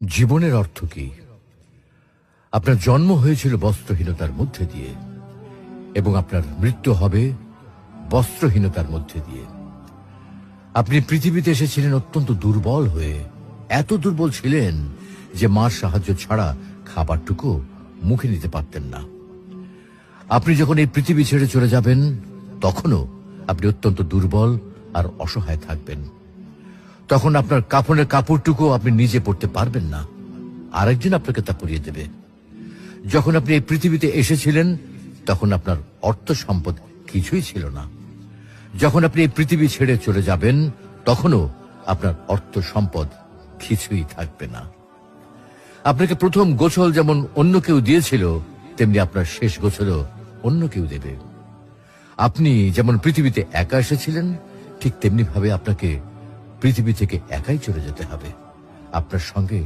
জীবনের অর্থ কি? আপনার জন্ম হয়েছিল বস্ত্রহীনতার মধ্যে দিয়ে এবং আপনার মৃত্যু হবে বস্ত্রহীনতার মধ্যে দিয়ে। আপনি পৃথিবীতে এসেছিলেন অত্যন্ত দুর্বল হয়ে, এত দুর্বল ছিলেন যে মার সাহায্য ছাড়া খাবারটুকু মুখে নিতে পারতেন না। আপনি যখন এই পৃথিবী ছেড়ে চলে যাবেন, তখনও আপনি অত্যন্ত দুর্বল আর অসহায় থাকবেন। তখন আপনার কাফনের কাপড়টুকু আপনি নিজে পরতে পারবেন না, আরেকজন আপনাকে তা পরিয়ে দেবে। যখন আপনি এই পৃথিবীতে এসেছিলেন, তখন আপনার অর্থ সম্পদ কিছুই ছিল না। যখন আপনি এই পৃথিবী ছেড়ে চলে যাবেন, তখনও আপনার অর্থ সম্পদ কিছুই থাকবে না। আপনাকে প্রথম গোসল যেমন অন্য কেউ দিয়েছিল, তেমনি আপনার শেষ গোসলও অন্য কেউ দেবে। আপনি যেমন পৃথিবীতে একা এসেছিলেন, ঠিক তেমনি ভাবে আপনাকে পৃথিবী থেকে একাই চলে যেতে হবে। আপনার সঙ্গে